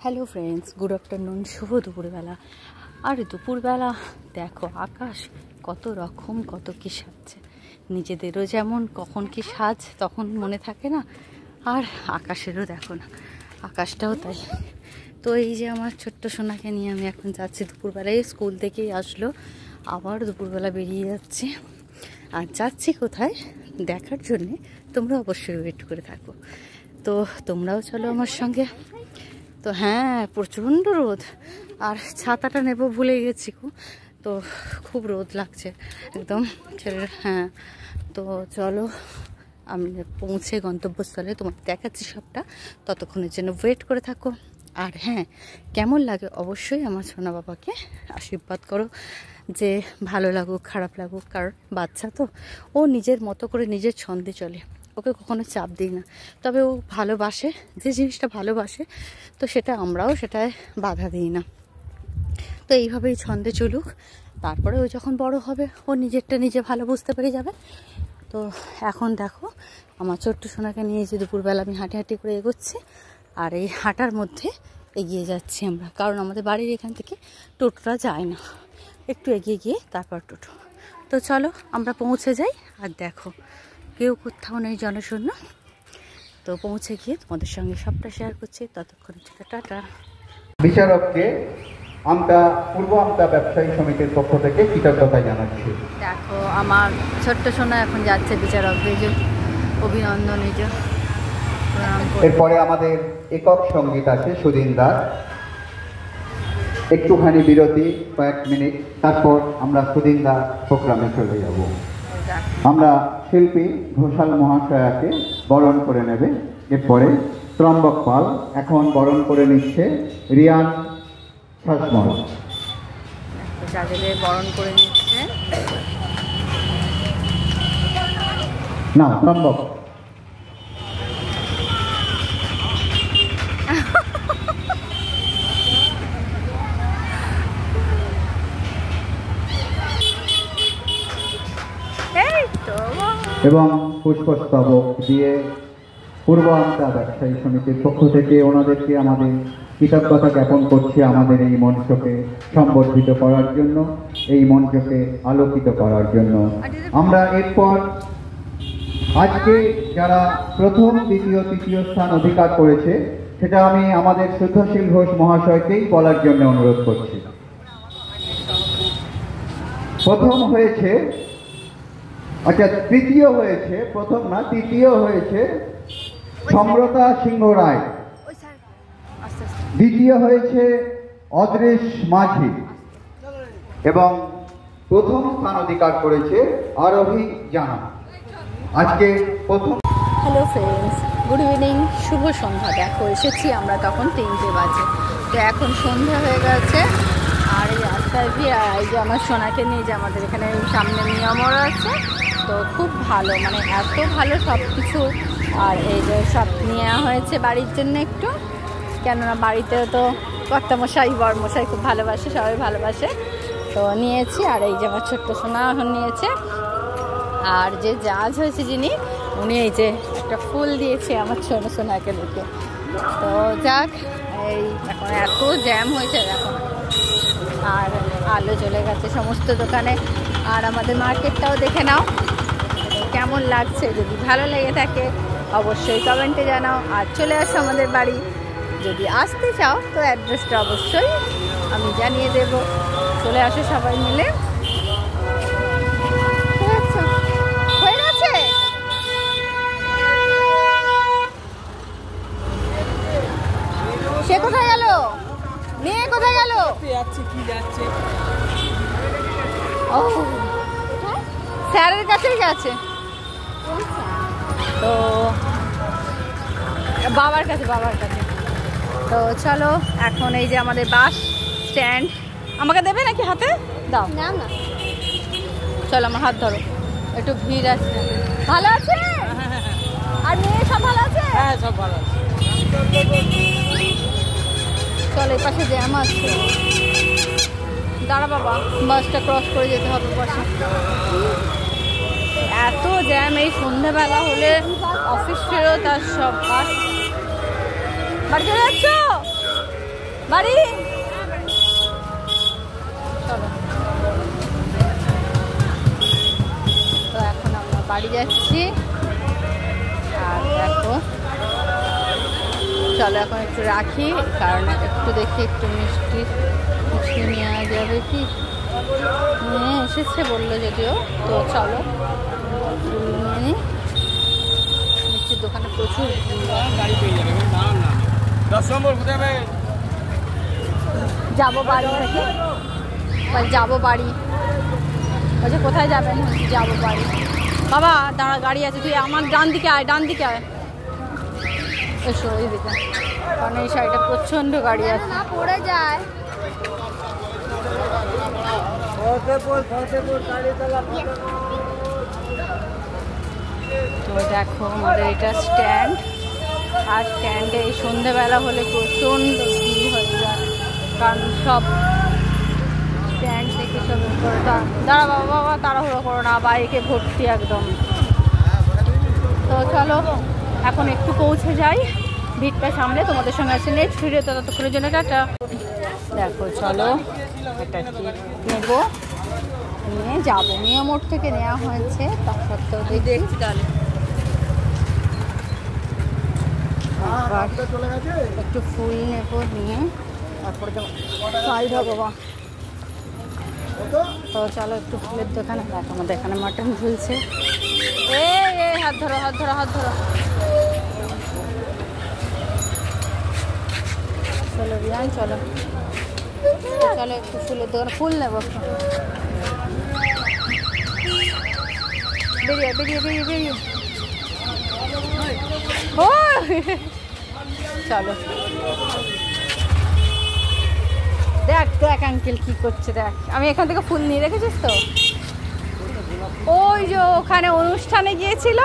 Hello friends, good afternoon, শুভ দুপুরবেলা। আর দুপুরবেলা দেখো আকাশ কত রকম, কত কী সাজছে। নিজেদেরও যেমন কখন কি সাজ তখন মনে থাকে না, আর আকাশেরও দেখো না, আকাশটাও তাই। তো এই যে আমার ছোট্ট সোনাকে নিয়ে আমি এখন যাচ্ছি দুপুরবেলায়, স্কুল থেকেই আসলো, আবার দুপুরবেলা বেরিয়ে যাচ্ছি। আর যাচ্ছি কোথায় দেখার জন্যে তোমরা অবশ্যই ওয়েট করে থাকো। তো তোমরাও চলো আমার সঙ্গে। তো হ্যাঁ, প্রচণ্ড রোদ, আর ছাতাটা নেব ভুলে গেছি, তো খুব রোদ লাগছে একদম ছেলের। হ্যাঁ, তো চলো আমি পৌঁছে গন্তব্যস্থলে তোমাকে দেখাচ্ছি সবটা, ততক্ষণের জন্য ওয়েট করে থাকো। আর হ্যাঁ, কেমন লাগে অবশ্যই আমার সোনা বাবাকে আশীর্বাদ করো, যে ভালো লাগুক খারাপ লাগুক, কারণ বাচ্চা তো, ও নিজের মতো করে নিজের ছন্দে চলে, ওকে কখনো চাপ দিই না। তবে ও ভালোবাসে, যে জিনিসটা ভালোবাসে তো সেটা আমরাও সেটায় বাধা দিই না। তো এইভাবেই ছন্দে চলুক, তারপরে ও যখন বড় হবে ও নিজেরটা নিজে ভালো বুঝতে পেরে যাবে। তো এখন দেখো আমার ছোট্ট সোনাকে নিয়ে যে দুপুরবেলা আমি হাঁটি হাঁটি করে এগোচ্ছি, আর এই হাঁটার মধ্যে এগিয়ে যাচ্ছি আমরা, কারণ আমাদের বাড়ির এখান থেকে টোটোটা যায় না, একটু এগিয়ে গিয়ে তারপর টোটো। তো চলো আমরা পৌঁছে যাই। আর দেখো কেউ কোথাও নেই জনশূন্য, তো পৌঁছে গিয়ে তোমাদের সঙ্গে সবটা শেয়ার করছি। ততক্ষণ টাটা। বিচারককে আমতা পূর্ব আমতা ব্যবসায়ী সমিতির পক্ষ থেকে কৃতজ্ঞতা জানাচ্ছি। দেখো আমার ছোট্ট সোনা এখন যাচ্ছে বিচারকদের, অভিনন্দন। এই যে এরপরে আমাদের একক সঙ্গীত আছে সুদিন দাস, একটুখানি বিরতি কয়েক মিনিট, তারপর আমরা সুদিন দাস প্রোগ্রামে চলে যাব। আমরা শিল্পী ঘোষাল মহাশয়াকে বরণ করে নেবে। এরপরে ত্রম্বক পাল এখন বরণ করে নিচ্ছে রিয়ান শাসমল। যাদের বরণ করে নিচ্ছে না ত্রম্বক এবং পুষ্পস্তবক দিয়ে পূর্ব আমতা ব্যবসায়ী সমিতির পক্ষ থেকে ওনাদেরকে আমাদের কৃতজ্ঞতা জ্ঞাপন করছি, আমাদের এই মঞ্চকে সম্বর্ধিত করার জন্য, এই মঞ্চকে আলোকিত করার জন্য। আমরা এরপর আজকে যারা প্রথম দ্বিতীয় তৃতীয় স্থান অধিকার করেছে সেটা আমি আমাদের শ্রদ্ধাশীল ঘোষ মহাশয়কেই বলার জন্য অনুরোধ করছি। প্রথম হয়েছে, আচ্ছা তৃতীয় হয়েছে, প্রথম না তৃতীয় হয়েছে সম্রতা সিংহ রায়, দ্বিতীয় হয়েছে অদৃশ মাঝি, এবং প্রথম স্থান অধিকার করেছে আরোহী জানা। আজকে প্রথম। হ্যালো ফ্রেন্ডস, গুড ইভিনিং, শুভ সন্ধ্যা। দেখো এসেছি আমরা তখন 3টে বাজে, তো এখন সন্ধ্যা হয়ে গেছে। আর এই রাস্তায় এই যে আমার সোনাকে নিয়ে যে আমাদের এখানে সামনে নিয়মর আছে, তো খুব ভালো, মানে এত ভালো সব কিছু। আর এই যে সব নেওয়া হয়েছে বাড়ির জন্য একটু, কেননা বাড়িতেও তো কর্তামশাই বরমশাই খুব ভালোবাসে, সবাই ভালোবাসে, তো নিয়েছি। আর এই যে আমার ছোট্ট সোনা এখন নিয়েছে। আর যে জাজ হয়েছে যিনি, উনি এই যে একটা ফুল দিয়েছে আমার ছোট সোনাকে দেখে। তো যাক, এই এখন এত জ্যাম হয়েছে দেখো, আর আলো চলে গেছে সমস্ত দোকানে। আর আমাদের মার্কেটটাও দেখে নাও কেমন লাগছে, যদি ভালো লেগে থাকে অবশ্যই কমেন্টে জানাও। আর চলে আসো আমাদের বাড়ি, যদি আসতে চাও তো অ্যাড্রেসটা অবশ্যই আমি জানিয়ে দেব। চলে আসো সবাই মিলে। হয়ে গেছে, সে কোথায় গেল, মেয়ে কোথায় গেল? ও স্যারের কাছেই গেছে, তো বাবার কাছে। তো চলো এখন এই যে আমাদের বাস স্ট্যান্ড, আমাকে দেবে নাকি হাতে দাও? না না, চলো আমার হাত ধরো, একটু ভিড় আছে। ভালো আছে? আর মেয়ে সব ভালো আছে? হ্যাঁ সব ভালো আছে। চলো এই পাশে জ্যাম আছে, দাঁড়া বাবা, বাসটা ক্রস করে যেতে হবে পাশে। এত জ্যাম এই সন্ধ্যাবেলা হলে, অফিস ফেরত আর সব। বাড়ি চলে যাচ্ছ? বাড়ি চলো। তো এখন আমরা বাড়ি যাচ্ছি। আর দেখো চলো এখন একটু রাখি, কারণ একটু দেখি একটু মিষ্টি মিষ্টি নেওয়া যাবে কি, নিয়ে এসেছে বললো যদিও। তো চলো নিয়ে নিই। মিষ্টির দোকানে প্রচুর গাড়ি পেয়ে যাবে, 10 নম্বর কোথায় যাবো বাড়ি থেকে, যাবো বাড়ি। বলছে কোথায় যাবেন? যাবো বাড়ি। বাবা দাঁড়া, গাড়ি আছে, তুই আমার ডান দিকে আয়, ডান দিকে আয়, এসো ওই দিকে, কারণ এই সাইডে প্রচণ্ড গাড়ি আছে। পড়ে যায়। তো দেখো আমাদের এটা স্ট্যান্ড, আর স্ট্যান্ডে এই সন্ধ্যেবেলা হলে প্রচণ্ড ভিড় হয়ে যায়, কারণ সব স্ট্যান্ড থেকে সব করে। দাঁড়া বাবা, বাবা তাড়াহুড়ো করো না, বাইকে ভর্তি একদম। তো চলো এখন একটু পৌঁছে যাই, ভিড়টা সামলে তোমাদের সঙ্গে আছে নেক্সট ভিডিওতে। ততক্ষণের জন্য টাটা। দেখো চলো একটা কেক নেবো, নিয়ে যাবো। মিয়া মোড় থেকে নেওয়া হয়েছে, তা সত্ত্বেও দেখছি তাহলে একটু ফুল নেবো, নিয়ে তারপরে যাবো সাইড হবে। বাবা তো চলো একটু ফুলের দোকানে। দেখো আমাদের এখানে মাটন ঝুলছে। এ হাত ধরো, হাত ধরো, হাত ধরো। চলো রিয়ান চলো, চলো একটু ফুলের দোকানে ফুল নেবো। বেরিয়ে বেরিয়ে বেরিয়ে বেরিয়ে ও চলো। দেখ দেখ আঙ্কেল কি করছে দেখ, আমি এখান থেকে ফুল নিয়ে রেখেছিস তো। ওই যে ওখানে অনুষ্ঠানে গিয়েছিল।